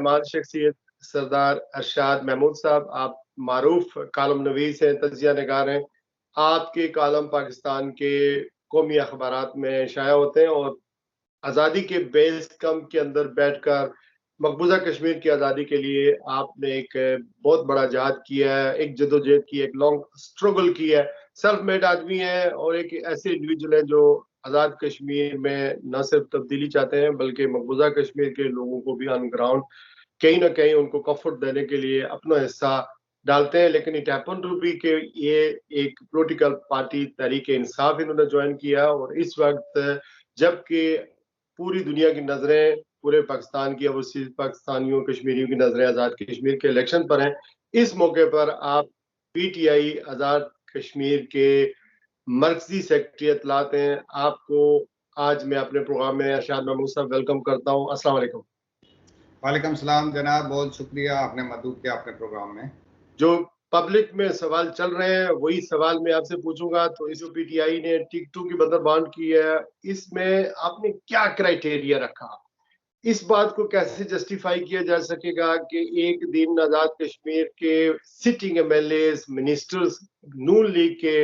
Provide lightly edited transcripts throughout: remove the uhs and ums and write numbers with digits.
मेहमान शख्सियत सरदार अरशाद महमूद साहब, आप मारूफ कालम नवीस हैं, तजिया निगार हैं। आपके कालम पाकिस्तान के कौमी अखबारात में शाया होते हैं और आज़ादी के बेस कैंप के अंदर बैठकर मकबूजा कश्मीर की आज़ादी के लिए आपने एक बहुत बड़ा जहाद किया है, एक जदोजहद की, एक लॉन्ग स्ट्रगल की है। सेल्फ मेड आदमी है और एक ऐसे इंडिविजुअल है जो आज़ाद कश्मीर में न सिर्फ तब्दीली चाहते हैं बल्कि मकबूजा कश्मीर के लोगों को भी ऑन ग्राउंड कहीं ना कहीं उनको कंफर्ट देने के लिए अपना हिस्सा डालते हैं। लेकिन इट हैपन टू बी के ये एक पॉलिटिकल पार्टी तहरीक इंसाफ इन्होंने ज्वाइन किया और इस वक्त जबकि पूरी दुनिया की नजरें पूरे पाकिस्तान की ओवरसीज पाकिस्तानियों कश्मीरियों की नजरें आज़ाद कश्मीर के इलेक्शन पर हैं, इस मौके पर आप पीटीआई आज़ाद कश्मीर के मरकजी सेक्रेटरी इत्तलात हैं। आपको आज मैं अपने प्रोग्राम में अरशाद महमूद साहब वेलकम करता हूँ। अस्सलाम वालेकुम। वालेकुम सलाम जनाब, बहुत शुक्रिया आपने मदद किया अपने प्रोग्राम में। जो पब्लिक में सवाल चल रहे हैं वही सवाल मैं आपसे पूछूंगा। तो इस पीटीआई ने टिकटों की बंदरबांट की है, इसमें आपने क्या क्राइटेरिया रखा? इस बात को कैसे जस्टिफाई किया जा सकेगा कि एक दिन आजाद कश्मीर के सिटिंग एमएलए मिनिस्टर्स नून लीग के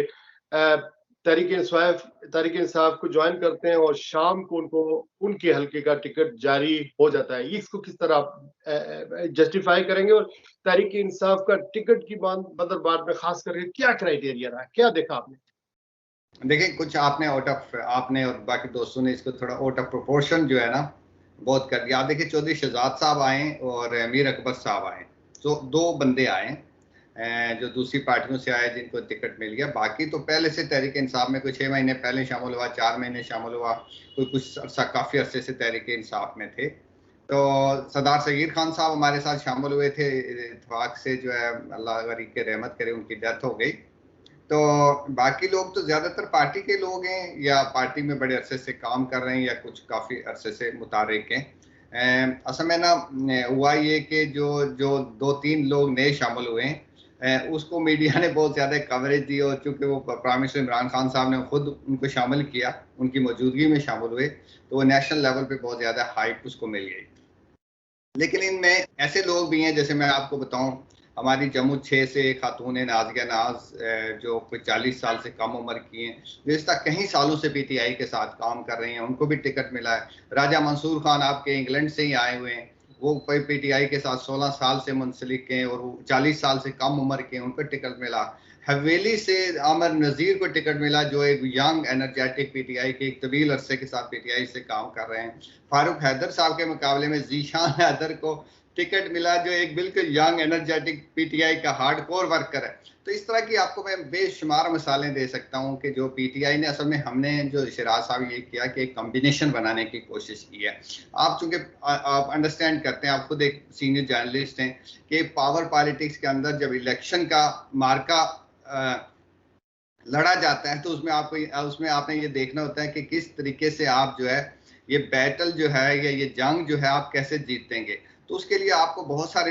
तहरीक इंसाफ को ज्वाइन करते हैं और शाम को उनको उनके हलके का टिकट जारी हो जाता है? इसको किस तरह जस्टिफाई करेंगे और तहरीक इंसाफ का टिकट की बंदरबांट में खास करके क्या क्राइटेरिया रहा, क्या देखा आपने? देखिए, कुछ आपने और बाकी दोस्तों ने इसको थोड़ा आउट ऑफ प्रोपोर्शन जो है ना बहुत कर दिया। आप देखिए, चौधरी शहजाद साहब आए और मीर अकबर साहब आए, तो दो बंदे आए जो दूसरी पार्टियों से आए जिनको टिकट मिल गया। बाकी तो पहले से तहरीक इंसाफ में कोई 6 महीने पहले शामिल हुआ, 4 महीने शामिल हुआ, कोई कुछ अरसा काफ़ी अरसे से तहरीक इंसाफ में थे। तो सरदार सगीर खान साहब हमारे साथ शामिल हुए थे, इत्तेफाक से जो है अल्लाह गरीब के रहमत करे उनकी डेथ हो गई। तो बाकी लोग तो ज़्यादातर पार्टी के लोग हैं या पार्टी में बड़े अरसे से काम कर रहे हैं या कुछ काफ़ी अरसे से मुतारिक हैं। असल में ना हुआ ये कि जो जो 2-3 लोग नए शामिल हुए हैं उसको मीडिया ने बहुत ज़्यादा कवरेज दी और चूँकि वो प्राइम मिनिस्टर इमरान खान साहब ने खुद उनको शामिल किया, उनकी मौजूदगी में शामिल हुए, तो वो नेशनल लेवल पे बहुत ज़्यादा हाइप उसको मिल गई। लेकिन इनमें ऐसे लोग भी हैं, जैसे मैं आपको बताऊं, हमारी जम्मू 6 से एक खातून है नाजिया नाज, जो कोई 40 साल से कम उम्र की हैं, जो इस तक कई सालों से पीटीआई के साथ काम कर रही हैं, उनको भी टिकट मिला है। राजा मंसूर खान आपके इंग्लैंड से ही आए हुए हैं, वो पीटीआई के साथ 16 साल से मुंसलिक हैं और वो 40 साल से कम उम्र के हैं, उनको टिकट मिला। हवेली से आमिर नज़ीर को टिकट मिला, जो एक यंग एनर्जेटिक पीटीआई के एक तवील अरसे के साथ पीटीआई से काम कर रहे हैं। फारूक हैदर साहब के मुकाबले में जीशान हैदर को टिकट मिला, जो एक बिल्कुल यंग एनर्जेटिक पीटीआई का हार्डकोर वर्कर है। तो इस तरह की आपको मैं बेशुमार मिसालें दे सकता हूं कि जो पीटीआई ने, असल में हमने जो शिराज साहब ये किया कि एक कॉम्बिनेशन बनाने की कोशिश की है। आप चूंकि आप अंडरस्टैंड करते हैं, आप खुद एक सीनियर जर्नलिस्ट हैं, कि पावर पॉलिटिक्स के अंदर जब इलेक्शन का मार्का लड़ा जाता है तो उसमें आपने ये देखना होता है कि किस तरीके से आप जो है ये बैटल जो है या ये जंग जो है आप कैसे जीतेंगे। तो उसके लिए आपको बहुत सारे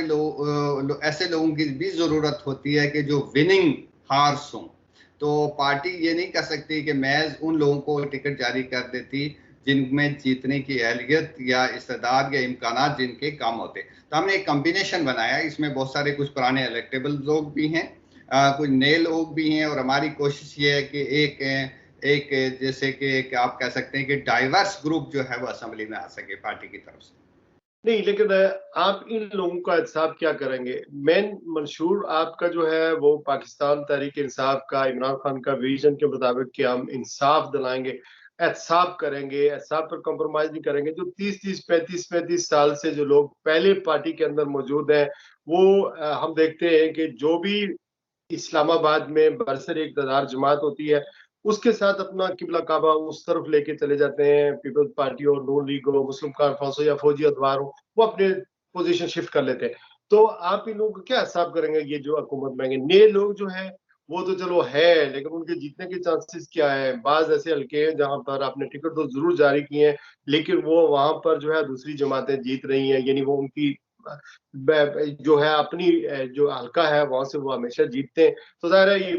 ऐसे लोगों की भी ज़रूरत होती है कि जो विनिंग हार्स हों। तो पार्टी ये नहीं कर सकती कि महज उन लोगों को टिकट जारी कर देती जिनमें जीतने की अहलियत या इस्तेदाद या इम्कानात जिनके कम होते। तो हमने एक कम्बिनेशन बनाया, इसमें बहुत सारे कुछ पुराने इलेक्टेबल लोग भी हैं, कुछ नए लोग भी हैं, और हमारी कोशिश ये है कि एक जैसे कि आप कह सकते हैं कि डाइवर्स ग्रुप जो है वो असेंबली में आ सके पार्टी की तरफ से। नहीं, लेकिन आप इन लोगों का एहतसाब क्या करेंगे? मेन मंशूर आपका जो है वो पाकिस्तान तहरीक इंसाफ का, इमरान खान का विजन के मुताबिक कि हम इंसाफ दिलाएंगे, एहतसाब करेंगे, एहतसाब पर कॉम्प्रोमाइज नहीं करेंगे। जो 30-30, 35-35 साल से जो लोग पहले पार्टी के अंदर मौजूद हैं, वो हम देखते हैं कि जो भी इस्लामाबाद में बरसर इक़्तिदार जमात होती है, उसके साथ अपना किबला काबा उस तरफ लेके चले जाते हैं। पीपल्स पार्टी हो, नून लीग हो, मुस्लिम कॉन्फ्रेंस हो या फौजी अदवार हो, वो अपने पोजीशन शिफ्ट कर लेते हैं। तो आप इन लोगों को क्या हिसाब करेंगे? ये जो हुकूमत में नए लोग जो है वो तो चलो है, लेकिन उनके जीतने के चांसेस क्या है? बाज ऐसे हल्के हैं जहां पर आपने टिकट तो जरूर जारी किए हैं, लेकिन वो वहां पर जो है दूसरी जमातें जीत रही हैं, यानी वो उनकी जो है अपनी जो हल्का है वहां से वो हमेशा जीतते हैं। तो जाहिर है ये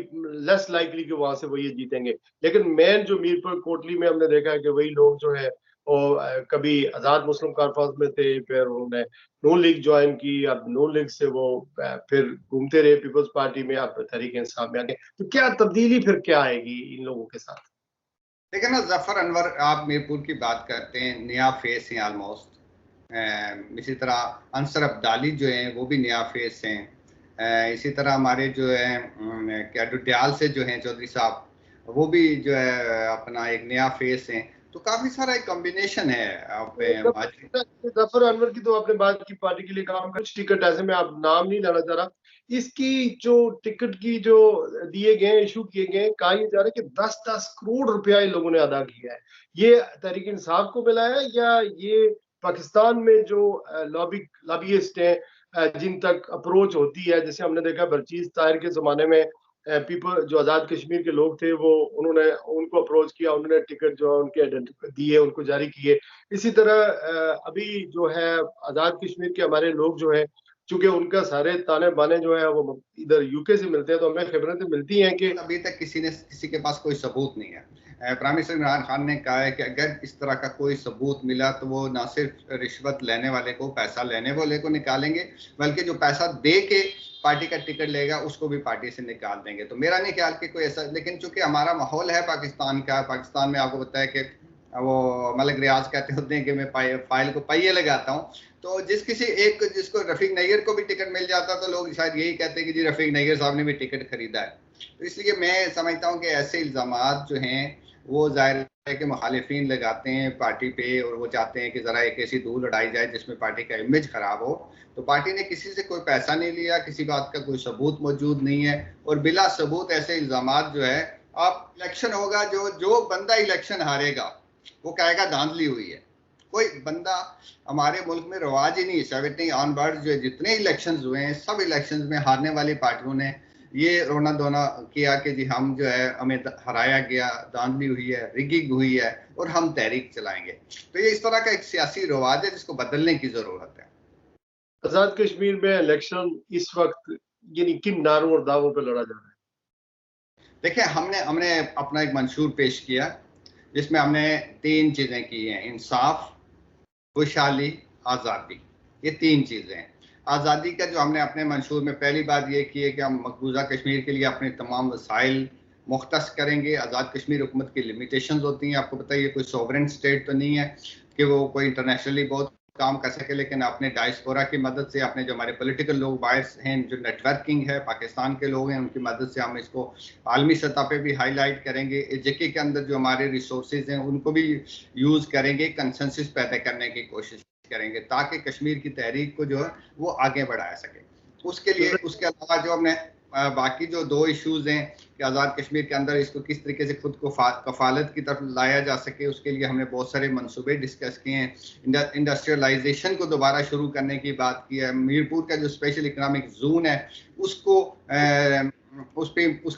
लेस लाइकली कि वहां से वो ये जीतेंगे। लेकिन मेन जो मीरपुर कोटली में हमने देखा है कि वही लोग जो है और कभी आज़ाद मुस्लिम कॉन्फ्रेंस में थे, फिर उन्होंने नून लीग ज्वाइन की, अब नून लीग से वो फिर घूमते रहे पीपल्स पार्टी में, अब तहरीक इंसाफ में आ गए। तो क्या तब्दीली फिर क्या आएगी इन लोगों के साथ? देखिए ना, जफर अनवर, आप मीरपुर की बात करते हैं, नया फेस है ऑलमोस्ट। इसी तरह अंसर अब्दाली जो हैं वो भी नया फेस हैं। इसी तरह हमारे जो है क्या डुडियाल से जो हैं चौधरी साहब, वो भी जो है अपना एक नया फेस हैं। तो काफी सारा एक कॉम्बिनेशन है। आप जफर अनवर की तो आपने बात की, पार्टी के लिए काम कर, कुछ टिकट ऐसे में आप नाम नहीं लेना चाह रहा, इसकी जो टिकट की जो दिए गए, इशू किए गए, कहा यह जा रहा है कि 10-10 करोड़ रुपया इन लोगों ने अदा किया है। ये तहरीक इंसाफ को मिला है या ये पाकिस्तान में जो लॉबियिस्ट हैं जिन तक अप्रोच होती है, जैसे हमने देखा बलचीज ताहिर के जमाने में पीपल जो आज़ाद कश्मीर के लोग थे वो उन्होंने उनको अप्रोच किया, उन्होंने टिकट जो है उनके आइडेंटिटी दिए, उनको जारी किए। इसी तरह अभी जो है आज़ाद कश्मीर के हमारे लोग जो है, चूंकि उनका सारे ताने बाने जो है वो इधर यूके से मिलते हैं, तो हमें खबरें मिलती हैं कि अभी तक किसी के पास कोई सबूत नहीं है। प्राइम मिनिस्टर इमरान खान ने कहा है कि अगर इस तरह का कोई सबूत मिला तो वो ना सिर्फ रिश्वत लेने वाले को, पैसा लेने वाले को निकालेंगे, बल्कि जो पैसा दे के पार्टी का टिकट लेगा उसको भी पार्टी से निकाल देंगे। तो मेरा नहीं ख्याल कि कोई ऐसा, लेकिन चूंकि हमारा माहौल है पाकिस्तान का, पाकिस्तान में आपको पता है कि वो मलिक रियाज कहते होते हैं कि मैं फाइल को पहिए लगाता हूँ। तो जिसको रफीक नैयर को भी टिकट मिल जाता तो लोग शायद यही कहते हैं कि जी रफीक नैयर साहब ने भी टिकट खरीदा है। तो इसलिए मैं समझता हूँ कि ऐसे इल्जामात जो हैं वो जाहिर है कि मुखालिफिन लगाते हैं पार्टी पे, और वो चाहते हैं कि ज़रा एक ऐसी धूल उड़ाई जाए जिसमें पार्टी का इमेज खराब हो। तो पार्टी ने किसी से कोई पैसा नहीं लिया, किसी बात का कोई सबूत मौजूद नहीं है, और बिला सबूत ऐसे इल्जामात जो है, अब इलेक्शन होगा, जो बंदा इलेक्शन हारेगा वो कहेगा धांधली हुई है। कोई बंदा, हमारे मुल्क में रवाज ही नहीं, 70 ऑनवर्ड जो जितने इलेक्शंस हुए हैं सब इलेक्शंस में हारने वाली पार्टियों ने ये रोना धोना किया कि जी हम जो है, हमें हराया गया, धांधली हुई है, रिगिंग हुई है, और हम तहरीक चलाएंगे। तो ये इस तरह का एक सियासी रवाज है जिसको बदलने की जरूरत है। आज़ाद कश्मीर में इलेक्शन इस वक्त यानी किन नारों और दावों पर लड़ा जा रहा है? देखिए, हमने अपना एक मंशूर पेश किया जिसमें हमने 3 चीजें की हैं: इंसाफ, खुशहाली, आज़ादी। ये 3 चीज़ें हैं। आज़ादी का जो हमने अपने मंशूर में पहली बात ये की है कि हम मकबूजा कश्मीर के लिए अपने तमाम वसाइल मुख्तस करेंगे। आज़ाद कश्मीर हुकूमत की लिमिटेशंस होती हैं, आपको पता है ये कोई सॉवरेन स्टेट तो नहीं है कि वो कोई इंटरनेशनली बहुत काम कर सके, लेकिन अपने डायस्पोरा की मदद से, अपने जो हमारे पॉलिटिकल लोग बाहर हैं, जो नेटवर्किंग है पाकिस्तान के लोग हैं, उनकी मदद से हम इसको आलमी सतह पे भी हाईलाइट करेंगे। जेके के अंदर जो हमारे रिसोर्सेज हैं उनको भी यूज़ करेंगे, कंसेंसस पैदा करने की कोशिश करेंगे ताकि कश्मीर की तहरीक को जो है वो आगे बढ़ा सके। उसके लिए, उसके अलावा जो हमने बाकी जो 2 इश्यूज हैं कि आज़ाद कश्मीर के अंदर इसको किस तरीके से खुद को कफालत की तरफ लाया जा सके, उसके लिए हमने बहुत सारे मंसूबे डिस्कस किए हैं। इंडस्ट्रियलाइजेशन को दोबारा शुरू करने की बात की है। मीरपुर का जो स्पेशल इकोनॉमिक जोन है उसको उस पे उस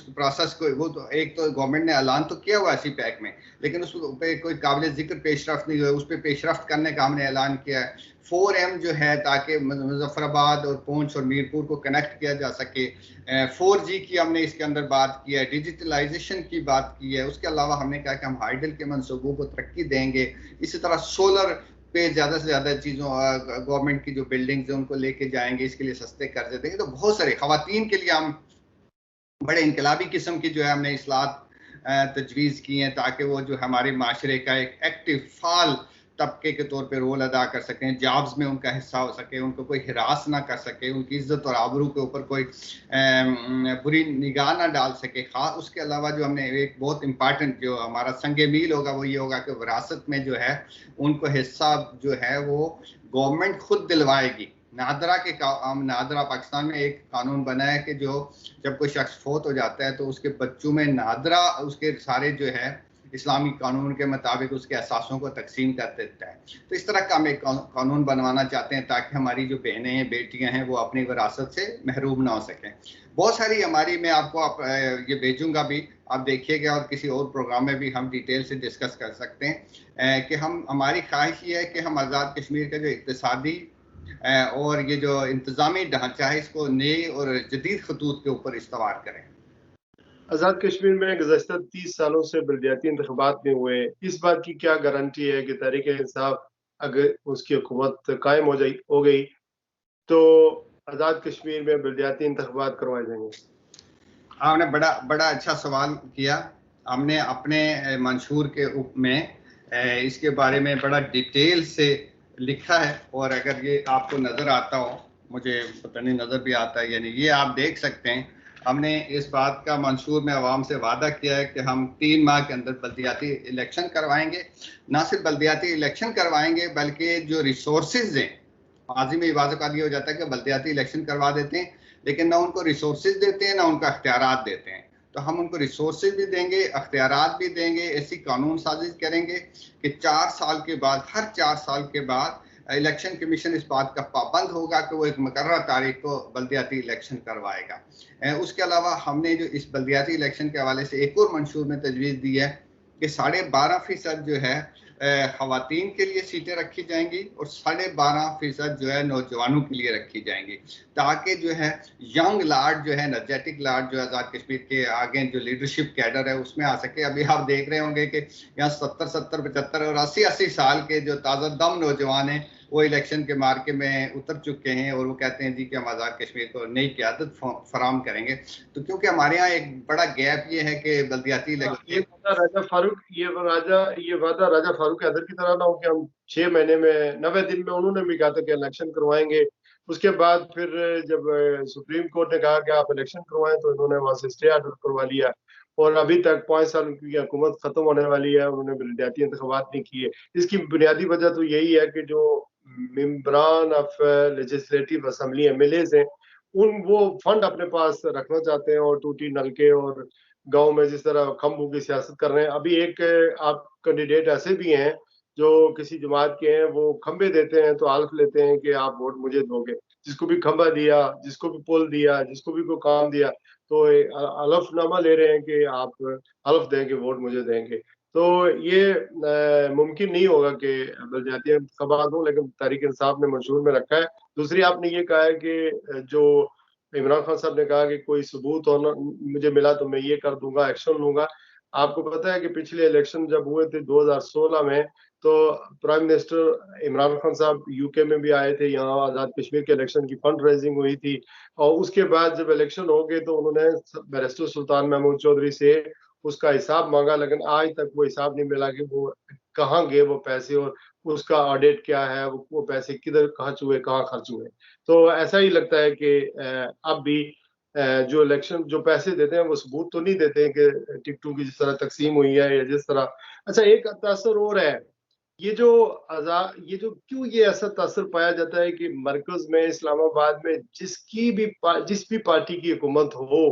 प्रोसेस को, वो तो एक तो गवर्नमेंट ने ऐलान तो किया हुआ है पैक में, लेकिन उस पे कोई काबिल जिक्र पेशरफ्त नहीं हुआ। उस पर पेशरफ्त करने का हमने ऐलान किया है। 4M जो है, ताकि मुजफ्फराबाद और पूंछ और मीरपुर को कनेक्ट किया जा सके। 4G की हमने इसके अंदर बात की है, डिजिटलाइजेशन की बात की है। उसके अलावा हमने कहा कि हम हाइडल के मनसूबों को तरक्की देंगे। इसी तरह सोलर पे ज़्यादा से ज़्यादा चीज़ों, गवर्नमेंट की जो बिल्डिंग्स हैं उनको लेके जाएंगे, इसके लिए सस्ते कर्जे देंगे। तो बहुत सारे खवातीन के लिए हम बड़े इनकलाबी किस्म की जो है हमने इस्लाहत तजवीज़ की हैं ताकि वो जो हमारे माशरे का एक एक्टिव फाल तबके के तौर पे रोल अदा कर सकें, जॉब्स में उनका हिस्सा हो सके, उनको कोई हिरास ना कर सके, उनकी इज्जत और आबरू के ऊपर कोई बुरी निगाह ना डाल सके। खास उसके अलावा जो हमने एक बहुत इम्पॉर्टेंट जो हमारा संगे मील होगा वो ये होगा कि विरासत में जो है उनको हिस्सा जो है वो गवर्नमेंट खुद दिलवाएगी। नादरा पाकिस्तान में एक कानून बना है कि जो जब कोई शख्स फोत हो जाता है तो उसके बच्चों में नादरा उसके सारे जो है इस्लामी कानून के मुताबिक उसके असासों को तकसीम कर देता है। तो इस तरह का हम एक कानून बनवाना चाहते हैं ताकि हमारी जो बहनें हैं, बेटियां हैं, वो अपनी विरासत से महरूम ना हो सकें। बहुत सारी हमारी, मैं आपको ये भेजूंगा भी, आप देखिएगा, और किसी और प्रोग्राम में भी हम डिटेल से डिस्कस कर सकते हैं कि हमारी ख्वाहिश ये है कि हम आज़ाद कश्मीर का जो इक़्तिसादी और ये जो इंतज़ामी ढांचा है इसको नए और जदीद खतूत के ऊपर इस्तवार करें। आज़ाद कश्मीर में गुज़श्ता 30 सालों से बल्दियाती इंतखाबात नहीं हुए, इस बात की क्या गारंटी है कि तहरीक इंसाफ अगर उसकी हुकूमत कायम हो गई तो आज़ाद कश्मीर में बल्दियाती इंतखाबात करवाए जाएंगे? आपने बड़ा बड़ा अच्छा सवाल किया। हमने अपने मंशूर के में इसके बारे में बड़ा डिटेल से लिखा है, और अगर ये आपको नज़र आता हो, मुझे पता नहीं नज़र भी आता है यानी, ये आप देख सकते हैं। हमने इस बात का मंशूर में आवाम से वादा किया है कि हम 3 माह के अंदर बल्दियाती इलेक्शन करवाएंगे। ना सिर्फ बल्दियाती इलेक्शन करवाएंगे बल्कि जो रिसोर्सेज हैं, माजी में वाज़ ये हो जाता है कि बल्दियाती इलेक्शन करवा देते हैं लेकिन ना उनको रिसोर्सेज देते हैं ना उनको अख्तियारात देते हैं। तो हम उनको रिसोर्सेज भी देंगे, अख्तियारात भी देंगे, ऐसी कानून साजिश करेंगे कि 4 साल के बाद, हर 4 साल के बाद इलेक्शन कमीशन इस बात का पाबंद होगा कि वो एक मुकर्रर तारीख को बल्दियाती इलेक्शन करवाएगा। उसके अलावा हमने जो इस बल्दियाती इलेक्शन के हवाले से एक और मंशूर में तजवीज़ दी है कि 12.5% जो है ख़वातीन के लिए सीटें रखी जाएंगी और 12.5% जो है नौजवानों के लिए रखी जाएंगी, ताकि जो है यंग लार्ड जो है, एनर्जेटिक लार्ड जो आज़ाद कश्मीर के आगे जो लीडरशिप कैडर है उसमें आ सके। अभी आप देख रहे होंगे कि यहाँ 70, 75 और 80 साल के जो ताज़ा दम नौजवान हैं वो इलेक्शन के मार्के में उतर चुके हैं और वो कहते हैं जी कि हम आज़ाद कश्मीर को नई क़यादत फराम करेंगे। तो क्योंकि हमारे यहाँ एक बड़ा गैप ये है कि बल्दियाती ये वादा राजा फारूक हैदर की तरह ना हो कि हम 6 महीने में 90 दिन में, उन्होंने भी कहा था कि इलेक्शन करवाएंगे। उसके बाद फिर जब सुप्रीम कोर्ट ने कहा कि आप इलेक्शन करवाएं तो इन्होंने वहां से स्टे ऑर्डर करवा लिया और अभी तक 5 साल उनकी हुकूमत खत्म होने वाली है, उन्होंने बल्दियाती इंतखाबात नहीं किए। इसकी बुनियादी वजह तो यही है कि जो मेंबरान ऑफ लेजिस्लेटिव असेंबली एमएलएज हैं, उन वो फंड अपने पास रखना चाहते हैं और टूटी नलके और गांव में जिस तरह खम्बों की सियासत कर रहे हैं। अभी एक आप कैंडिडेट ऐसे भी हैं जो किसी जमात के हैं, वो खंबे देते हैं तो हल्फ लेते हैं कि आप वोट मुझे दोगे। जिसको भी खंबा दिया, जिसको भी पुल दिया, जिसको भी कोई काम दिया, तो हलफनामा ले रहे हैं कि आप हल्फ देंगे, वोट मुझे देंगे। तो ये मुमकिन नहीं होगा कि बलदियाती इंतखाबात हो, लेकिन तहरीक इंसाफ ने मंशूर में रखा है। दूसरी आपने ये कहा है कि जो इमरान खान साहब ने कहा कि कोई सबूत होना मुझे मिला तो मैं ये कर दूंगा, एक्शन लूंगा। आपको पता है कि पिछले इलेक्शन जब हुए थे 2016 में, तो प्राइम मिनिस्टर इमरान खान साहब यूके में भी आए थे, यहाँ आज़ाद कश्मीर के इलेक्शन की फंड रेजिंग हुई थी और उसके बाद जब इलेक्शन हो गए तो उन्होंने बैरिस्टर सुल्तान महमूद चौधरी से उसका हिसाब मांगा, लेकिन आज तक वो हिसाब नहीं मिला कि वो कहाँ गए वो पैसे और उसका ऑडिट क्या है, वो पैसे किधर खर्च हुए, कहाँ खर्च हुए। तो ऐसा ही लगता है कि अब भी जो इलेक्शन जो पैसे देते हैं वो सबूत तो नहीं देते हैं कि टिकटों की जिस तरह तकसीम हुई है या जिस तरह। अच्छा, एक तासर और है, ये जो क्यों ये ऐसा तासर पाया जाता है कि मरकज में इस्लामाबाद में जिस भी पार्टी की हुकूमत हो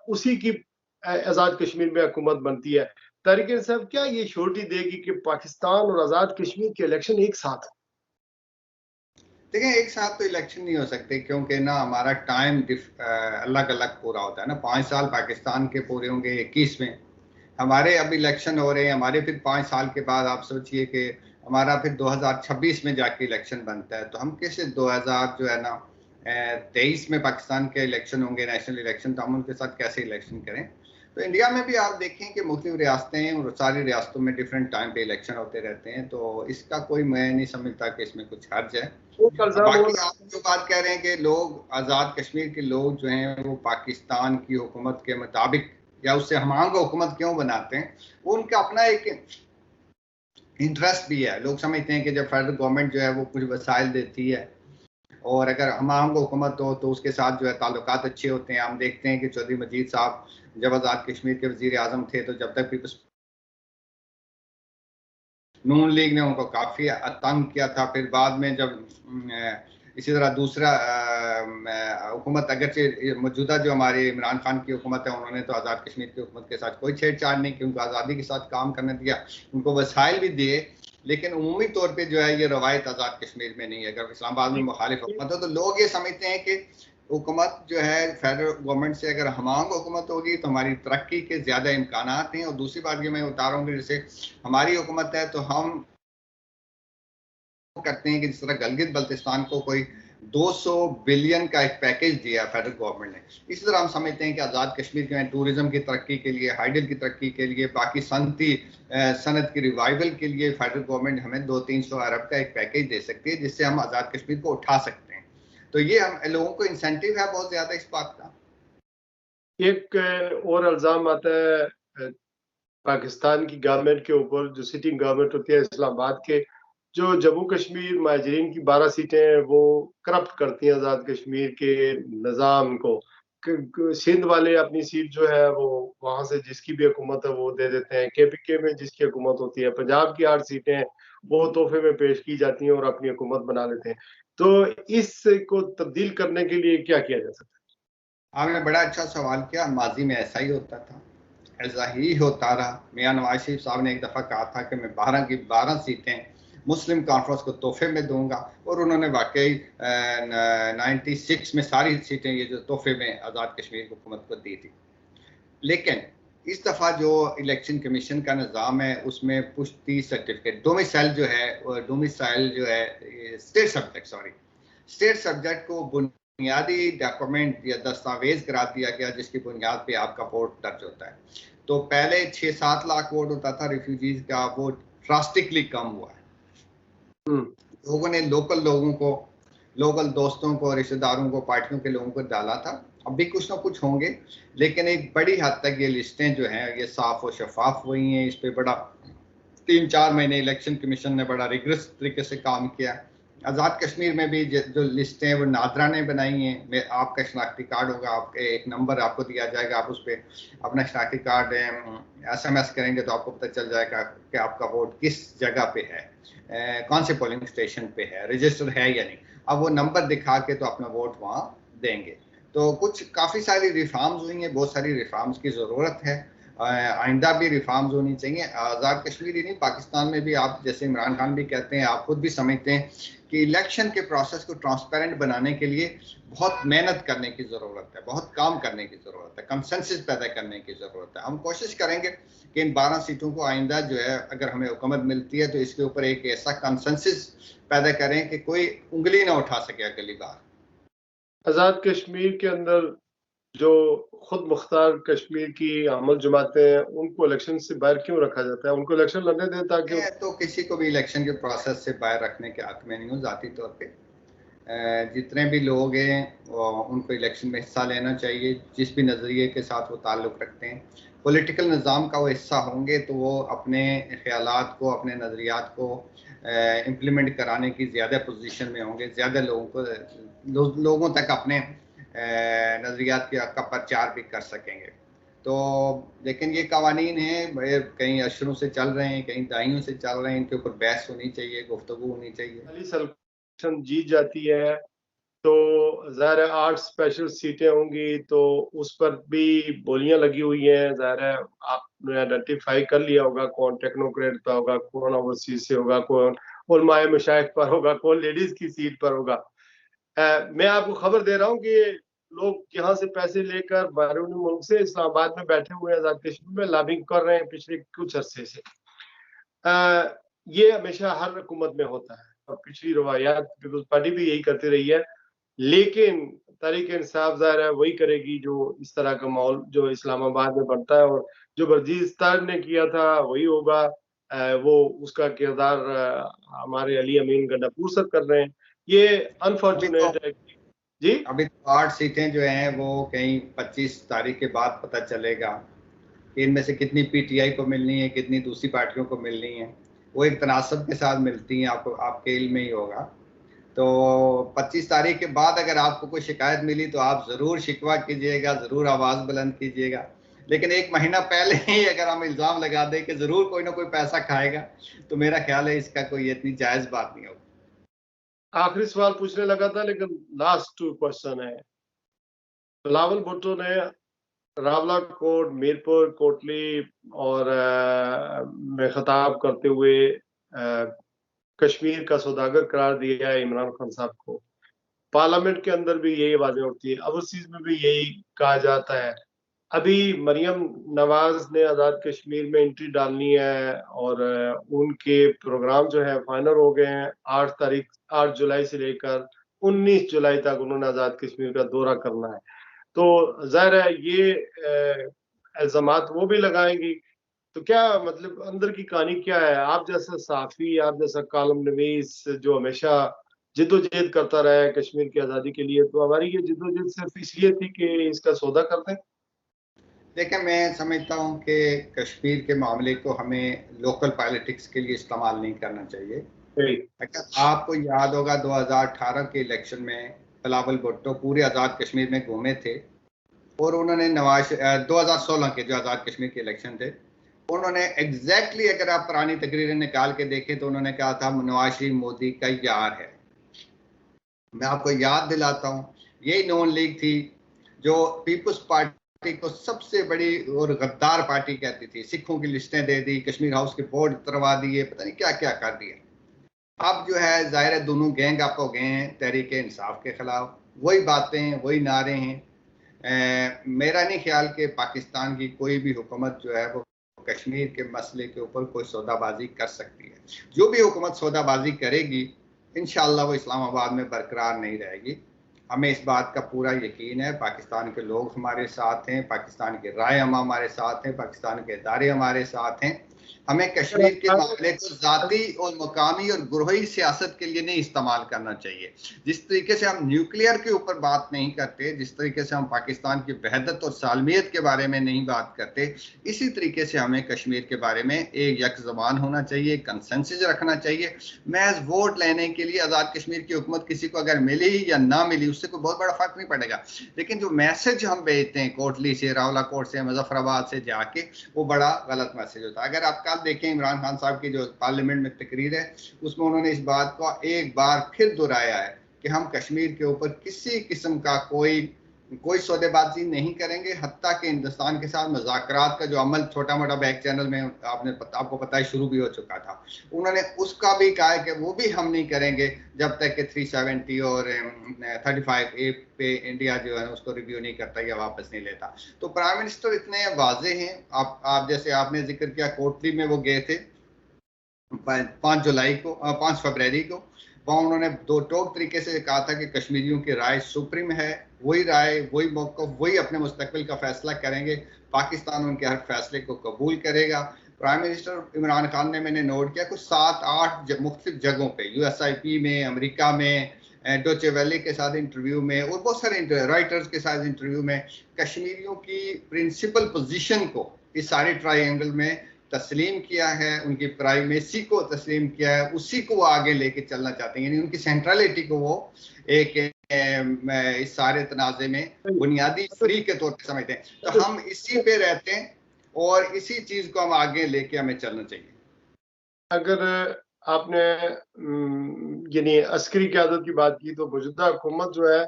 उसी की आज़ाद कश्मीर में हुकूमत बनती है। तहरीक साहब क्या ये श्योरिटी देगी कि पाकिस्तान और आज़ाद कश्मीर के इलेक्शन एक साथ? देखिए, एक साथ तो इलेक्शन नहीं हो सकते क्योंकि ना हमारा टाइम अलग अलग पूरा होता है ना। 5 साल पाकिस्तान के पूरे होंगे 21 में, हमारे अब इलेक्शन हो रहे हैं, हमारे फिर 5 साल के बाद आप सोचिए कि हमारा फिर 2026 में जाके इलेक्शन बनता है। तो हम कैसे 2000 जो है ना 23 में पाकिस्तान के इलेक्शन होंगे, नेशनल इलेक्शन, तो हम उनके साथ कैसे इलेक्शन करें। तो इंडिया में भी आप देखें कि मुख्तलिफ रियासतें हैं और सारी रियासतों में डिफरेंट टाइम पे इलेक्शन होते रहते हैं, तो इसका कोई मैं नहीं समझता कि इसमें कुछ हर्ज है। बाकी आप जो बात कह रहे हैं कि लोग आज़ाद कश्मीर के लोग जो हैं वो पाकिस्तान की हुकूमत के मुताबिक या उससे हमांग हुकूमत क्यों बनाते हैं, वो उनका अपना एक इंटरेस्ट भी है। लोग समझते हैं कि जब फेडरल गवर्नमेंट जो है वो कुछ वसाइल देती है और अगर हमांग हुकूमत हो तो उसके साथ जो है ताल्लुकात अच्छे होते हैं। हम देखते हैं कि चौधरी मजीद साहब जब आज़ाद कश्मीर के वजीर आजम थे तो जब तक पीपल्स नून लीग ने उनको काफ़ी तंग किया था। फिर बाद में जब इसी तरह दूसरा हुकूमत, अगरचे मौजूदा जो हमारे इमरान खान की हुकूमत है, उन्होंने तो आज़ाद कश्मीर की हुकूमत के साथ कोई छेड़छाड़ नहीं की, उनको आज़ादी के साथ काम करने दिया, उनको वसाइल भी दिए, लेकिन उमूमी तौर पे जो है ये रवायत आज़ाद कश्मीर में नहीं है। अगर इस्लामाबाद में मुखालिफ हुकूमत हो तो लोग ये समझते हैं कि हुकूमत जो है फेडरल गवर्नमेंट से अगर हमांग हुकूमत होगी तो हमारी तरक्की के ज़्यादा इम्कान हैं। और दूसरी बात ये मैं बता रहा हूँ कि जैसे हमारी हुकूमत है तो हम करते हैं कि जिस तरह गलगित बल्तिस्तान को कोई 200 बिलियन का एक पैकेज दिया फेडरल गवर्नमेंट ने। इसी तरह हम समझते हैं कि आज़ाद कश्मीर के टूरिज्म की तरक्की के लिए, हाइडल की तरक्की के लिए, बाकी सनत की रिवाइवल के लिए फेडरल गवर्नमेंट हमें 200-300 अरब का एक पैकेज दे सकती है, जिससे हम आज़ाद कश्मीर को उठा सकते हैं। तो ये हम लोगों को इंसेंटिव है बहुत ज्यादा इस बात का। एक और इल्जाम आता है पाकिस्तान की गवर्नमेंट के ऊपर, जो सिटिंग गवर्नमेंट होती है इस्लामाबाद के, जो जम्मू कश्मीर महाजरीन की 12 सीटें हैं वो करप्ट करती हैं आज़ाद कश्मीर के निज़ाम को। सिंध वाले अपनी सीट जो है वो वहां से जिसकी भी हुकूमत है वो दे देते हैं, केपीके में जिसकी हुकूमत होती है, पंजाब की 8 सीटें वो तोहफे में पेश की जाती हैं और अपनी हुकूमत बना लेते हैं। तो इसको तब्दील करने के लिए क्या किया जा सकता है? आपने बड़ा अच्छा सवाल किया। माजी में ऐसा ही होता था, ऐसा ही होता रहा। मियां नवाज शरीफ साहब ने एक दफ़ा कहा था कि मैं 12 की 12 सीटें मुस्लिम कॉन्फ्रेंस को तोहफे में दूंगा, और उन्होंने वाकई 96 में सारी सीटें ये जो तोहफे में आज़ाद कश्मीर हुकूमत को दी थी। लेकिन इस दफ़ा जो इलेक्शन कमीशन का निज़ाम है उसमें पुश्ती सर्टिफिकेट, डोमिसाइल जो है स्टेट सब्जेक्ट को बुनियादी डॉक्यूमेंट या दस्तावेज करा दिया गया, जिसकी बुनियाद पे आपका वोट दर्ज होता है। तो पहले 6-7 लाख वोट होता था रिफ्यूजीज का, वो ड्रास्टिकली कम हुआ है। लोगों ने लोकल दोस्तों को, रिश्तेदारों को, पार्टियों के लोगों को डाला था। अब भी कुछ ना कुछ होंगे, लेकिन एक बड़ी हद तक ये लिस्टें जो हैं ये साफ और शफाफ हुई हैं। इस पे बड़ा 3-4 महीने इलेक्शन कमीशन ने बड़ा रिग्रेस तरीके से काम किया। आज़ाद कश्मीर में भी जो लिस्टें हैं वो नादरा ने बनाई हैं। आपका शनाख्ती कार्ड होगा, आपके एक नंबर आपको दिया जाएगा, आप उस पर अपना शनाख्ती कार्ड SMS करेंगे तो आपको पता चल जाएगा कि आपका वोट किस जगह पे है, कौन से पोलिंग स्टेशन पे है, रजिस्टर है या नहीं। अब वो नंबर दिखा के तो अपना वोट वहाँ देंगे। तो कुछ काफ़ी सारी रिफॉर्म्स हुई हैं, बहुत सारी रिफॉर्म्स की ज़रूरत है। आइंदा भी रिफॉर्म्स होनी चाहिए। आज़ाद कश्मीर ही नहीं, पाकिस्तान में भी आप जैसे इमरान खान भी कहते हैं, आप खुद भी समझते हैं कि इलेक्शन के प्रोसेस को ट्रांसपेरेंट बनाने के लिए बहुत मेहनत करने की ज़रूरत है, बहुत काम करने की ज़रूरत है, कंसेंसस पैदा करने की ज़रूरत है। हम कोशिश करेंगे कि इन 12 सीटों को आइंदा जो है, अगर हमें हुकूमत मिलती है तो इसके ऊपर एक ऐसा कंसेंसस पैदा करें कि कोई उंगली ना उठा सके अगली बार। आज़ाद कश्मीर के अंदर जो खुद मुख्तार कश्मीर की अमल जमातें हैं उनको इलेक्शन से बाहर क्यों रखा जाता है? उनको इलेक्शन लड़ने दें ताकि मैं तो किसी को भी इलेक्शन के प्रोसेस से बाहर रखने के हक में नहीं हूँ ज़ाती तौर पे। जितने भी लोग हैं उनको इलेक्शन में हिस्सा लेना चाहिए, जिस भी नज़रिए के साथ वो ताल्लुक़ रखते हैं। पॉलिटिकल निज़ाम का वो हिस्सा होंगे तो वो अपने ख़यालात को, अपने नज़रियात को इम्प्लीमेंट कराने की ज़्यादा पोजीशन में होंगे, ज़्यादा लोगों तक अपने नज़रियात का प्रचार भी कर सकेंगे। तो लेकिन ये कवानीन हैं, कहीं अशरों से चल रहे हैं, कहीं दाइयों से चल रहे हैं, इनके ऊपर बहस होनी चाहिए, गुफ्तगू होनी चाहिए। इलेक्शन जीत जाती है तो ज़ाहिर है 8 स्पेशल सीटें होंगी, तो उस पर भी बोलियां लगी हुई हैं। ज़ाहिर है आपने आइडेंटिफाई कर लिया होगा कौन टेक्नोक्रेट पर होगा, कौन ओवरसीज से होगा, कौन उलमाए मशाइख पर होगा, कौन लेडीज की सीट पर होगा। मैं आपको खबर दे रहा हूँ कि लोग यहाँ से पैसे लेकर बैरून मुल्क से इस्लामाबाद में बैठे हुए आज़ाद कश्मीर में लॉबिंग कर रहे हैं पिछले कुछ अरसे से। ये हमेशा हर हुकूमत में होता है और पिछली रवायात पीपल्स पार्टी भी यही करती रही है, लेकिन तहरीक इंसाफ ज़ाहिर है वही करेगी जो इस तरह का माहौल जो इस्लामाबाद में बनता है, और जो बर्जीज़ तार ने किया था वही होगा। वो उसका किरदार हमारे अली अमीन गंडापुर सर कर रहे हैं। ये अनफॉर्चुनेट है। जी, अभी तो 8 सीटें जो हैं वो कहीं 25 तारीख के बाद पता चलेगा कि इनमें से कितनी पीटीआई को मिलनी है, कितनी दूसरी पार्टियों को मिलनी है। वो एक तनासब के साथ मिलती हैं, आपको आपके इल्म में ही होगा। तो 25 तारीख के बाद अगर आपको कोई शिकायत मिली तो आप ज़रूर शिकवा कीजिएगा, ज़रूर आवाज़ बुलंद कीजिएगा। लेकिन 1 महीना पहले ही अगर हम इल्ज़ाम लगा दें कि ज़रूर कोई ना कोई पैसा खाएगा, तो मेरा ख्याल है इसका कोई इतनी जायज़ बात नहीं होगी। आखिरी सवाल पूछने लगा था लेकिन लास्ट 2 क्वेश्चन है। बिलावल भुट्टो ने रावलाकोट, मीरपुर, कोटली और में खिताब करते हुए कश्मीर का सौदागर करार दिया है इमरान खान साहब को। पार्लियामेंट के अंदर भी यही आवाजें उठती है, ओवरसीज में भी यही कहा जाता है। अभी मरियम नवाज ने आज़ाद कश्मीर में एंट्री डालनी है और उनके प्रोग्राम जो है फाइनल हो गए हैं। 8 जुलाई से लेकर 19 जुलाई तक उन्होंने आज़ाद कश्मीर का दौरा करना है। तो ज़ाहिर है ये इल्ज़ामात वो भी लगाएंगी। तो क्या मतलब अंदर की कहानी क्या है? आप जैसा सहाफ़ी, आप जैसा कॉलम नवीस जो हमेशा जिद्दोजहद करता रहा है कश्मीर की आज़ादी के लिए, तो हमारी ये जिद्दोजहद सिर्फ़ इसलिए थी कि इसका सौदा कर दें? देखिए, मैं समझता हूँ कि कश्मीर के मामले को हमें लोकल पॉलिटिक्स के लिए इस्तेमाल नहीं करना चाहिए। जी। अगर आपको याद होगा 2018 के इलेक्शन में बिलावल भुट्टो पूरे आज़ाद कश्मीर में घूमे थे और उन्होंने 2016 के जो आज़ाद कश्मीर के इलेक्शन थे, उन्होंने एग्जैक्टली अगर आप पुरानी तकरीरें निकाल के देखें तो उन्होंने कहा था नवाज शरीफ मोदी का यार है। मैं आपको याद दिलाता हूँ, यही नॉन लीग थी जो पीपल्स पार्टी को सबसे बड़ी और गद्दार पार्टी कहती थी। सिखों की लिस्टें दे दी, कश्मीर हाउस के बोर्ड उतरवा दिए, पता नहीं क्या क्या कर दिया। अब जो है जाहिर है दोनों गैंग अप हो गए हैं तहरीक इंसाफ के खिलाफ। वही बातें, वही नारे हैं। मेरा नहीं ख्याल कि पाकिस्तान की कोई भी हुकूमत जो है वो कश्मीर के मसले के ऊपर कोई सौदाबाजी कर सकती है। जो भी हुकूमत सौदाबाजी करेगी इंशाअल्लाह वो इस्लामाबाद में बरकरार नहीं रहेगी। हमें इस बात का पूरा यकीन है। पाकिस्तान के लोग हमारे साथ हैं, पाकिस्तान के रायमा हमारे साथ हैं, पाकिस्तान के इदारे हमारे साथ हैं। हमें कश्मीर के मामले को ज़ाती और मुकामी और ग्रोही सियासत के लिए नहीं इस्तेमाल करना चाहिए। जिस तरीके से हम न्यूक्लियर के ऊपर बात नहीं करते, जिस तरीके से हम पाकिस्तान की वहदत और सालमियत के बारे में नहीं बात करते, इसी तरीके से हमें कश्मीर के बारे में एक यक ज़बान होना चाहिए, कंसेंसस रखना चाहिए। महज वोट लेने के लिए आज़ाद कश्मीर की हुकूमत किसी को अगर मिली या ना मिली उससे कोई बहुत बड़ा फर्क नहीं पड़ेगा, लेकिन जो मैसेज हम भेजते हैं कोटली से, रावलाकोट से, मुजफ्फराबाद से जाके, वो बड़ा गलत मैसेज होता है। अगर आप कल देखें इमरान खान साहब की जो पार्लियामेंट में तकरीर है उसमें उन्होंने इस बात को एक बार फिर दोहराया है कि हम कश्मीर के ऊपर किसी किस्म का कोई सौदेबाजी नहीं करेंगे। हत्ता कि हिंदुस्तान के साथ मुज़ाकरात का जो अमल छोटा मोटा बैक चैनल में आपको पता है शुरू भी हो चुका था, उन्होंने उसका भी कहा है कि वो भी हम नहीं करेंगे जब तक कि 370 और 35A पे इंडिया जो है उसको रिव्यू नहीं करता या वापस नहीं लेता। तो प्राइम मिनिस्टर इतने वाजे हैं। आप जैसे आपने जिक्र किया कोटली में वो गए थे 5 फरवरी को, वहाँ उन्होंने दो टोक तरीके से कहा था कि कश्मीरियों की राय सुप्रीम है, वही राय, वही मौक़िफ़, वही अपने मुस्तकबिल का फैसला करेंगे, पाकिस्तान उनके हर फैसले को कबूल करेगा। प्राइम मिनिस्टर इमरान खान ने, मैंने नोट किया, कुछ 7-8 मुख्तलिफ जगहों पे USIP में, अमेरिका में, डोचे वेले के साथ इंटरव्यू में और बहुत सारे राइटर्स के साथ इंटरव्यू में कश्मीरियों की प्रिंसिपल पोजीशन को इस सारे ट्रायंगल में तस्लीम किया है, उनकी प्राइमेसी को तस्लीम किया है, उसी को वो आगे लेके चलना चाहते हैं। यानी उनकी सेंट्रलिटी को वो एक इस सारे तनाज़े में बुनियादी फ्री के तौर पर समझते हैं। तो हम इसी पे रहते हैं और इसी चीज़ को हम आगे लेके हमें चलना चाहिए। अगर आपने यानी अस्करी क़यादत की बात की, तो मौजूदा हुकूमत जो है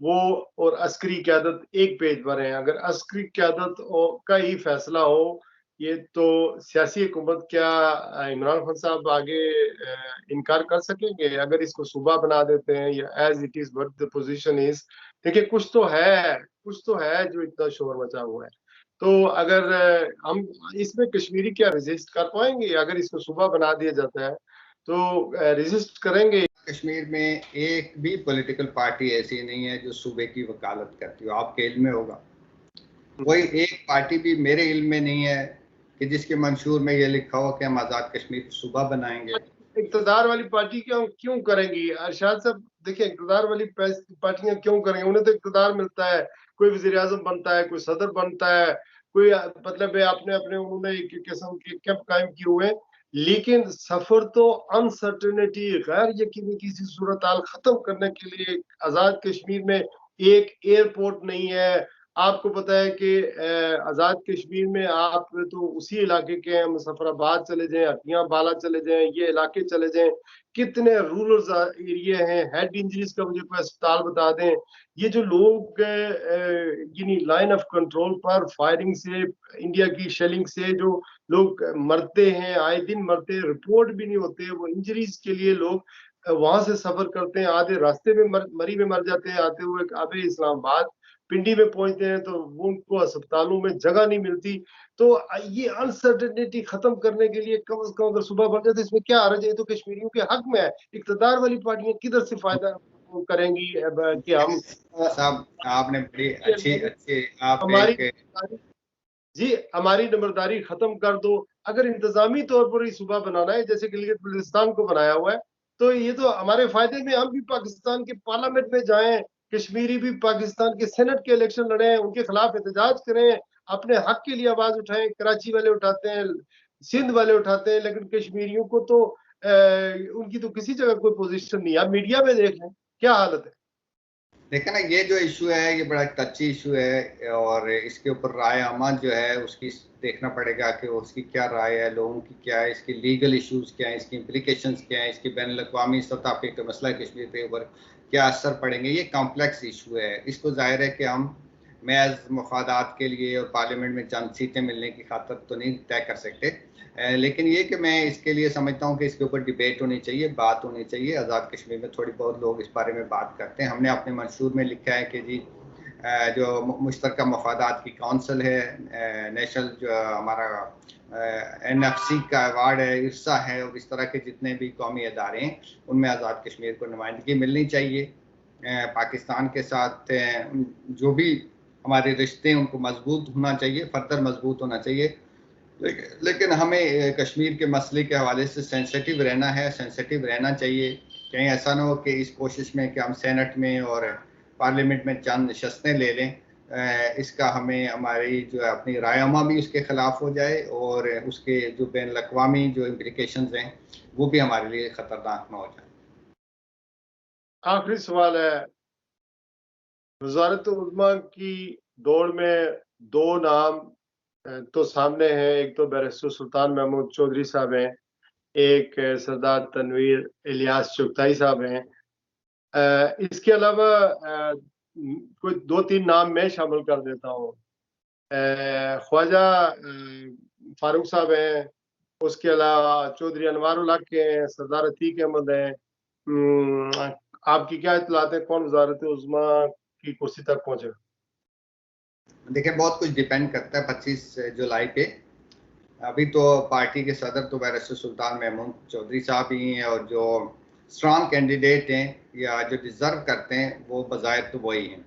वो और अस्करी क़यादत एक पेज पर हैं। अगर अस्करी क़यादत का ही फैसला हो ये, तो सियासी हुकूमत क्या इमरान खान साहब आगे इनकार कर सकेंगे? अगर इसको सूबा बना देते हैं या as it is what the position is, देखिए कुछ तो है जो इतना शोर मचा हुआ है। तो अगर हम इसमें कश्मीरी क्या रेजिस्ट कर पाएंगे? अगर इसको सूबा बना दिया जाता है तो रेजिस्ट करेंगे? कश्मीर में एक भी पॉलिटिकल पार्टी ऐसी नहीं है जो सूबे की वकालत करती हो, आपके इल्म में होगा। कोई एक पार्टी भी मेरे इल्म में नहीं है कि जिसके मंशूर में ये लिखा हो कि हम आज़ाद कश्मीर को सूबा बनाएंगे। इक़्तिदार वाली पार्टी क्यों करेंगी अरशाद साहब? देखिए इक़्तिदार वाली पार्टियां क्यों करेंगी? उन्हें तो इक़्तिदार मिलता है, कोई वज़ीर-ए-आज़म बनता है, कोई सदर बनता है, कोई मतलब है अपने उन्होंने एक किस्म के कैंप कायम किए हुए हैं। लेकिन सफर तो अनसर्टेनिटी, गैर यकीनी किसी सूरत-हाल खत्म करने के लिए आज़ाद कश्मीर में एक एयरपोर्ट नहीं है। आपको पता है कि आज़ाद कश्मीर में आप तो उसी इलाके के हैं, मुजफ्फराबाद चले जाएं, हटियां बाला चले जाएं, ये इलाके चले जाएं, कितने रूरल एरिया हैं। हेड इंजरीज का मुझे कोई अस्पताल बता दें। ये जो लोग यानी लाइन ऑफ कंट्रोल पर फायरिंग से, इंडिया की शेलिंग से जो लोग मरते हैं, आए दिन मरते हैं, रिपोर्ट भी नहीं होते, वो इंजरीज के लिए लोग वहां से सफर करते हैं, आधे रास्ते में मरी में मर जाते हैं आते हुए काबे इस्लामाबाद। पिंडी में पहुंचते हैं तो वो उनको अस्पतालों में जगह नहीं मिलती। तो ये अनसर्टेनिटी खत्म करने के लिए कम से कम अगर सुबह बन जाए तो इसमें क्या हर्ज है? ये तो कश्मीरियों के हक में है। इक़्तिदार वाली पार्टियां किधर से फायदा करेंगी कि हम साहब आपने बड़ी अच्छी आप हमारी एक जी हमारी नंबरदारी खत्म कर दो। अगर इंतजामी तौर पर ही सूबा बनाना है जैसे गिलगित बल्तिस्तान को बनाया हुआ है, तो ये तो हमारे फायदे में, हम भी पाकिस्तान के पार्लियामेंट में जाएं, कश्मीरी भी पाकिस्तान के सेनेट के इलेक्शन लड़ें, उनके खिलाफ एहतजाज करें, अपने हक के लिए आवाज उठाएं। कराची वाले उठाते हैं, सिंध वाले उठाते हैं, लेकिन कश्मीरियों को तो उनकी तो किसी जगह कोई पोजीशन नहीं है। आप मीडिया में देख लें क्या हालत है। देखा ना, ये जो इशू है ये बड़ा टची इशू है और इसके ऊपर राय आमा जो है उसकी देखना पड़ेगा कि उसकी क्या राय है, लोगों की क्या है, इसकी लीगल इश्यूज क्या है, इसकी इम्प्लीकेशंस क्या है, इसकी बैन अवी सतह पे एक मसला कश्मीर के ऊपर क्या असर पड़ेंगे। ये कॉम्प्लेक्स इशू है। इसको जाहिर है कि हम महज मफादात के लिए और पार्लियामेंट में चंद सीटें मिलने की खातर तो नहीं तय कर सकते, लेकिन ये कि मैं इसके लिए समझता हूँ कि इसके ऊपर डिबेट होनी चाहिए, बात होनी चाहिए। आज़ाद कश्मीर में थोड़ी बहुत लोग इस बारे में बात करते हैं। हमने अपने मंशूर में लिखा है कि जी जो मुश्तरका मफादात की काउंसिल है, नेशनल जो हमारा NFC का अवार्ड है, हिस्सा है, और इस तरह के जितने भी कौमी अदारे हैं उनमें आज़ाद कश्मीर को नुमाइंदगी मिलनी चाहिए। पाकिस्तान के साथ जो भी हमारे रिश्ते उनको मजबूत होना चाहिए, फर्दर मजबूत होना चाहिए। लेकिन हमें कश्मीर के मसले के हवाले से सेंसिटिव रहना है, सेंसिटिव रहना चाहिए। कहीं ऐसा ना हो कि इस कोशिश में कि हम सेनेट में और पार्लियामेंट में चंद नशस्तें ले लें, इसका हमें हमारी जो है अपनी रायमा भी उसके खिलाफ हो जाए और उसके जो बैन अवी जो इम्प्लिकेशंस हैं वो भी हमारे लिए खतरनाक ना हो जाए। आखिरी सवाल है, वजारत उज़्मा की दौड़ में दो नाम तो सामने हैं। एक तो बैरिस्टर सुल्तान महमूद चौधरी साहब हैं, एक सरदार तनवीर इलियास चुगताई साहब हैं। इसके अलावा कोई दो तीन नाम मैं शामिल कर देता हूँ। ख्वाजा फारूक साहब हैं, उसके अलावा चौधरी अनवार उल हक हैं, सरदार अतीक अहमद हैं। आपकी क्या इत्तलात है, कौन वजारत उज़्मा की कुर्सी तक पहुंचे? देखिए, बहुत कुछ डिपेंड करता है 25 जुलाई पे। अभी तो पार्टी के सदर तो बैरिस्टर सुल्तान महमूद चौधरी साहब ही हैं और जो स्ट्रांग कैंडिडेट हैं या जो डिज़र्व करते हैं वो बज़ाहिर तो वही हैं।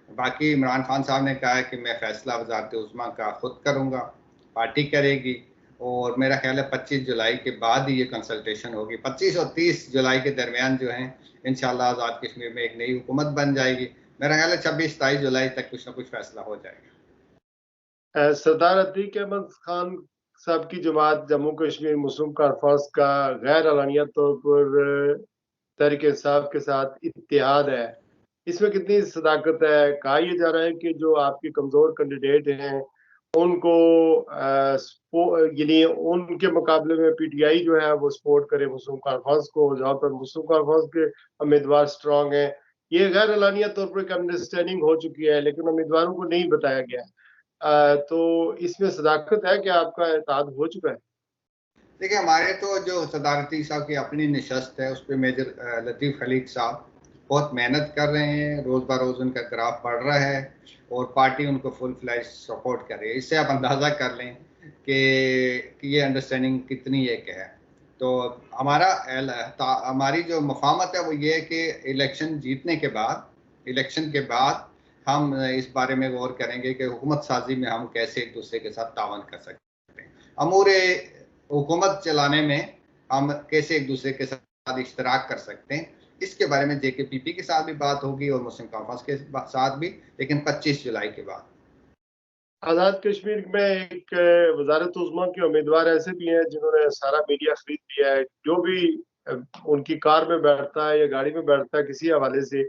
बाकी इमरान खान साहब ने कहा है कि मैं फैसला वजारत उज़्मा का खुद करूँगा, पार्टी करेगी, और मेरा ख्याल है 25 जुलाई के बाद ही ये कंसल्टेशन होगी। 25 और 30 जुलाई के दरमियान जो है इंशाल्लाह आज़ाद कश्मीर में एक नई हुकूमत बन जाएगी। मेरा ख्याल है 26-27 जुलाई तक कुछ ना कुछ फैसला हो जाएगा। सरदार अतीक अहमद खान साहब की जमात जम्मू कश्मीर मुस्लिम कॉन्फ्रेंस का गैर अलानिया तौर पर तहरीक इंसाफ के साथ इत्तेहाद है, इसमें कितनी सदाकत है? कहा यह जा रहा है कि जो आपके कमजोर कैंडिडेट हैं उनको यानी उनके मुकाबले में PTI जो है वो सपोर्ट करे मुस्लिम कॉन्फ्रेंस को, जहाँ पर मुस्लिम कॉन्फ्रेंस के उम्मीदवार स्ट्रांग हैं। ये गैर अलानिया तौर पर एक अंडरस्टैंडिंग हो चुकी है, लेकिन उम्मीदवारों को नहीं बताया गया। तो इसमें सदाकत है कि आपका इत्तेहाद हो चुका है? देखिए, हमारे तो जो सदारती साहब की अपनी नशस्त है उस पर मेजर लतीफ़ खलीक साहब बहुत मेहनत कर रहे हैं, रोज़ ब रोज़ उनका ग्राफ बढ़ रहा है और पार्टी उनको फुल फ्लैश सपोर्ट कर रही है। इससे आप अंदाज़ा कर लें कि ये अंडरस्टैंडिंग कितनी एक है। तो हमारी जो मफामत है वो ये है कि इलेक्शन के बाद हम इस बारे में गौर करेंगे कि हुकूमत साजी में हम कैसे एक दूसरे के साथ तावन कर सकते हैं। अमूरे हुकूमत चलाने में हम कैसे एक दूसरे के साथ इश्तराक कर सकते हैं, इसके बारे में JKPP के साथ भी बात होगी और मुस्लिम कॉन्फ्रेंस के साथ भी, लेकिन 25 जुलाई के बाद। आज़ाद कश्मीर में एक वजारत उज़्मा के उम्मीदवार ऐसे भी हैं जिन्होंने सारा मीडिया खरीद लिया है। जो भी उनकी कार में बैठता है या गाड़ी में बैठता है किसी हवाले से,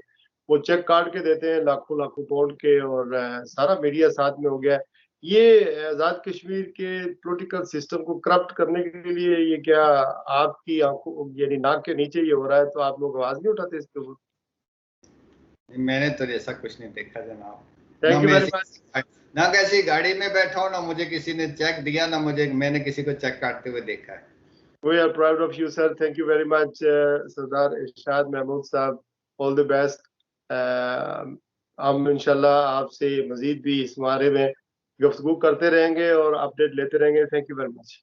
वो चेक काट के देते हैं लाखों लाखों तोड़ के, और सारा मीडिया साथ में हो गया। ये आज़ाद कश्मीर के पॉलिटिकल सिस्टम को करप्ट करने के लिए ये क्या आपकी आंखों यानी नाक के नीचे ये हो रहा है, तो आप लोग आवाज नहीं उठाते इसके ऊपर? मैंने तो ऐसा कुछ नहीं देखा जनाब। ना थैंक यू मैं वेरी मच। ना कैसी गाड़ी में बैठा हूँ, ना मुझे किसी ने चेक दिया, ना मैंने किसी को चेक काटते हुए देखा है। We are proud of you, sir. Thank you very much, सरदार इरशाद महमूद साहब. All the best. हम इंशाल्लाह आपसे मजीद भी इस बारे में गुफ्तगू करते रहेंगे और अपडेट लेते रहेंगे. Thank you very much.